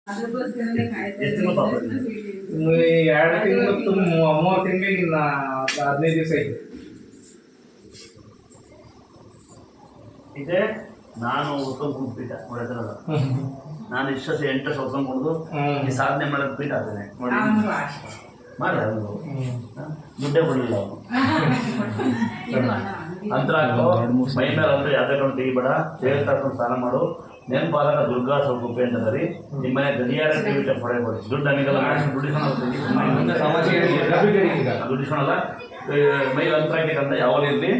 ಇನ್ನು 2 ತಿಂಗಳು 3 ತಿಂಗಳಿಗೆ ಇನ್ನು 15 ದಿವಸ ಐತೆ. ಇದೆ ನಾನು ಉತ್ಕೊಂಡ್ ಪೀಠ ನೋಡಿದ್ರಲ್ಲ, ನಾನು ಇಷ್ಟು 8 ವರ್ಷ ಉತ್ಕೊಂಡ್ಕೊಂಡು ಈ ಸಾಧನೆ ಮಾಡೋದು ಪೀಠ ಆಗ್ತದೆ ನೋಡಿ. ಮಾಡಿ ಅದು ದುಡ್ಡೇ ಕೊಡಲಿಲ್ಲ ಅವನು. ಅಂತರ ಮೈ ಮೇಲೆ ಅಂದ್ರೆ ಯಾವ್ದೇ ಕೊಂಡು ತೆಗಿಬೇಡ, ದೇವಸ್ಥಾನ ಸ್ನಾನ ಮಾಡು, ನೆನಪಾದಾಗ ದುರ್ಗಾ ಸ್ವರೂಪೆ ಅಂತ ರೀ. ನಿಮ್ಮನೆ ಗಡಿಯಾರ ಟಿವಿ ಪಡೆಯಬಹುದು. ದುಡ್ಡು ನನಗೆಲ್ಲ ದುಡ್ಡಿಸ್ಕೊಳಲ್ಲ, ಮೈ ಅಂತರ ಹಾಕಿದಂತ ಯಾವಾಗ ಇರಲಿ,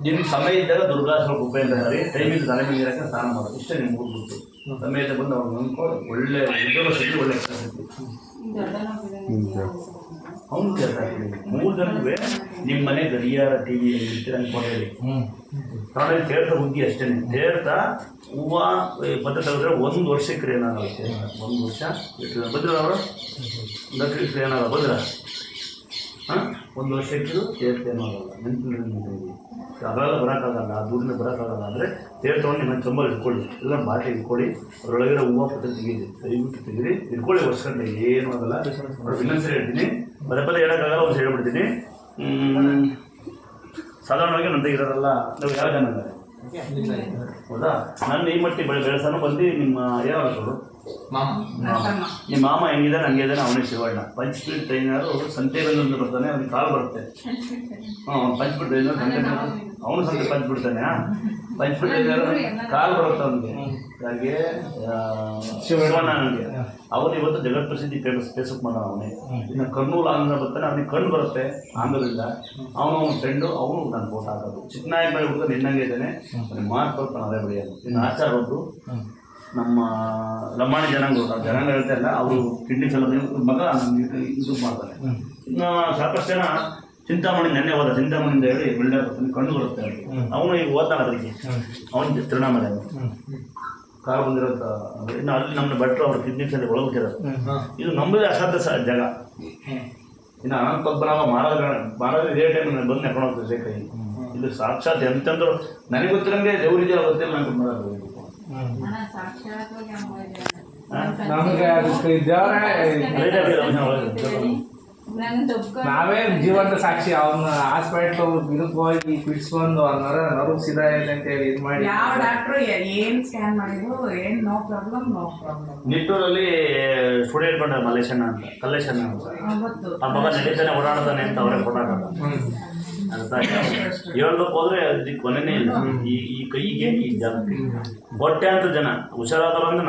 ನಿಮ್ಗೆ ಸಮಯ ಇದ್ದಾಗ ದುರ್ಗಾ ಸ್ವರೂಪ ಅಂತ ರೀ. ಟೈಮಿಂದ ತಲೆ ಮೇಲೆ ಇರಕ್ಕೆ ಸ್ನಾನ ಮಾಡೋದು, ಇಷ್ಟೇ ನಿಮ್ಗೆ ಹೋಗ್ಬಿಟ್ಟು ಸಮಯ ಬಂದು ಅವ್ರು ನಂಬ್ಕೊಂಡು ಒಳ್ಳೆ ಉದ್ಯೋಗ ಸಿಕ್ಕಿ ಒಳ್ಳೆ ಕೆಲಸ ಸಿಕ್ಕಿ ಅವ್ನು ಕೇಳ್ತಾ ಇರ್ತೀನಿ. 3 ಜನವೇ ನಿಮ್ಮ ಮನೆ ಗಡಿಯಾರ ಟಿವಿ ಅನ್ಕೊಂಡೇಳಿ ಕನ್ನಡ ತೇರ್ತಾ ಹುಗ್ಗಿ ಅಷ್ಟೇ. ತೇರ್ತಾ ಹೂವು ಪತ್ರ ತೆಗೆದ್ರೆ 1 ವರ್ಷಕ್ಕೆ ಏನಾಗುತ್ತೆ, 1 ವರ್ಷ ಬದ್ರ ಅವರು ಲಕ್ಷ ಏನಾಗಲ್ಲ ಬದ್ರ 1 ವರ್ಷಕ್ಕಿದು ತೇರ್ತೇನೋ ಆಗಲ್ಲ. ನೆನಪಿನ ಅದೆಲ್ಲ ಬರೋಕ್ಕಾಗಲ್ಲ, ದುಡ್ಡಿನ ಬರೋಕ್ಕಾಗಲ್ಲ. ಅಂದರೆ ತೇರ್ ತೊಗೊಂಡು ನಿಮ್ಮ ಚಂಬಲ್ ಇಟ್ಕೊಳ್ಳಿ, ಇಲ್ಲ ಬಾಟೆ ಇಟ್ಕೊಳ್ಳಿ, ಅದರೊಳಗಿರೋ ಹೂವು ಪತ್ರ ತೆಗೀರಿ, ದಯವಿಟ್ಟು ತೆಗೀರಿ, ಇಟ್ಕೊಳ್ಳಿ ವರ್ಷಗಂಟೆ, ಏನೂ ಆಗಲ್ಲ. ಇನ್ನೊಂದ್ಸರಿ ಹೇಳ್ತೀನಿ, ಪದೇ ಹೇಳೋಕ್ಕಾಗಲ್ಲ, ಒಂದು ಹೇಳ್ಬಿಡ್ತೀನಿ. ಸಾಧಾರಣವಾಗಿ ನನ್ನ ಇರೋದಲ್ಲ, ನಾವು ಯಾವ ಜನ ಇದ್ದಾರೆ ಹೌದಾ? ನನ್ನ ಈ ಮಟ್ಟಿಗೆ ಬೆಳೆಸೋನು ಬಂದು ನಿಮ್ಮ ಯಾರು ನಿಮ್ಮ ಮಾಮ ಹೆಂಗಿದ್ದಾನೆ ಹಂಗೆ ಇದ್ದಾನೆ, ಅವನೇ ಶಿವಣ್ಣ. ಪಂಚ್ಪೀಠ ಟ್ರೈನರು ಸಂತೆಬೆನ್ನೂರಿಂದ ಬರ್ತಾನೆ, ಅವ್ನಿಗೆ ಕಾಲು ಬರುತ್ತೆ. ಪಂಚ್ಪೀಠ ಟ್ರೈನರ್ ಅವನು ಸಂತೆ ಪಂಚ್ಬಿಡ್ತಾನೆ. ಪಂಚ್ಪೀಠ ಟ್ರೈನರ್ ಕಾಲು ಬರುತ್ತೆ ಅವನಿಗೆ, ಹಾಗೆ ಶಿವಣ್ಣ ನನಗೆ. ಅವನು ಇವತ್ತು ಜಗತ್ ಪ್ರಸಿದ್ಧಿ ಫೇಸ್ಬುಕ್ ಮಾಡೋಣ ಅವನೇ. ಇನ್ನು ಕರ್ನೂಲು ಆಂಧ್ರ ಬರ್ತಾನೆ, ಅವನಿಗೆ ಕಣ್ಣು ಬರುತ್ತೆ ಆಂಧ್ರದಿಂದ. ಅವನು ಫ್ರೆಂಡು, ಅವನು ನಾನು ಫೋಟೋ ಹಾಕೋದು. ಚಿಕ್ಕನಾಯಕ ಬಳಿ ಹುಡುಗ ನಿನ್ನಂಗೆ ಇದ್ದಾನೆ, ಅವ್ನಿಗೆ ಮಾರ್ಕ್ ಬರ್ತಾನೆ ಅದೇ ಬೆಳೆಯೋದು. ಇನ್ನು ಆಚಾರ ಒಬ್ಬರು ನಮ್ಮ ಲಂಬಾಣಿ ಜನಾಂಗ ಹೇಳ್ತಾ ಇಲ್ಲ, ಅವರು ಕಿಡ್ನಿ ಫೆಲ್ ಮಗ ಇದು ಮಾಡ್ತಾರೆ. ಇನ್ನು ಸಾಕಷ್ಟು ಜನ ಚಿಂತಾಮಣಿ ನೆನ್ನೆ ಹೋದ, ಚಿಂತಾಮಣಿಯಿಂದ ಹೇಳಿ ಬಿಲ್ಡರ್ ಬರ್ತಾನೆ, ಕಣ್ಣು ಬರುತ್ತೆ ಅವನು. ಈಗ ಓದ್ತಾನೆ ಅದಕ್ಕೆ, ಅವನು ತಿರುಣಾಮಲೆ ಕಾರು ಬಂದಿರೋಂಥ. ಇನ್ನು ಅಲ್ಲಿ ನಮ್ಮ ಭಟ್ರು ಅವ್ರ ಕಿಡ್ನಿ ಫೆಲ್ ಒಳಗಿರೋದು. ಇದು ನಮ್ಮದೇ ಅಸಾಧ್ಯ ಜಾಗ. ಇನ್ನು ಅನಂತ ಪದ್ಮನಾಭ ಮಹಾರಾಜ ಇದೇ ಟೈಮ್ ಬಂದು ನೆಕೊಂಡು ಹೋಗ್ತದೆ ಕೈ. ಇದು ಸಾಕ್ಷಾತ್ ಎಂತಂದ್ರು ನನಗೆ ಗೊತ್ತಿರಂಗೆ ದೇವರಿದೆಯಲ್ಲ ಗೊತ್ತಿಲ್ಲ, ನಂಗೆ ಮಾಡೋದು. ನಾವೇ ಜೀವಂತ ಸಾಕ್ಷಿ. ಅವನ್ನ ಹಾಸ್ಪಿಟ್ಲ್ ಇದಕ್ಕೆ ಹೋಗಿ ಬಿಡಿಸ್ಕೊಂಡು ನರು ಸೀದಾ ಅಂತ ಹೇಳಿ ಇದು ಮಾಡಿ ಯಾವ ಡಾಕ್ಟ್ರು ಏನ್ ಸ್ಕ್ಯಾನ್ ಮಾಡಿದ್ರು ಏನ್ ನೋ ಪ್ರಾಬ್ಲಮ್. ನಿಟ್ಟೂರಲ್ಲಿ ಸ್ಟೂಡೆಂಟ್ ಬಂದ ಮಲ್ಲೇಶಣ್ಣ ಅಂತ, ಕಲ್ಲೇಶಣ್ಣ ಅಂತ, ಆ ಮಗ ನಡೀತಾನೆ ಓಡಾಡ್ತಾನೆ ಅಂತ ಅವರೇ ಫೋಟೋ ಹೇಳೋದಕ್ಕೆ ಹೋದ್ರೆ ಅದಕ್ಕೆ ಕೊನೆನೇ ಇಲ್ಲ. ಈ ಕೈಗೆ ಈ ಜನ ಹೊಟ್ಟೆ ಅಂತ ಜನ ಹುಷಾರಾದ್ರು ಅಂದ್ರೆ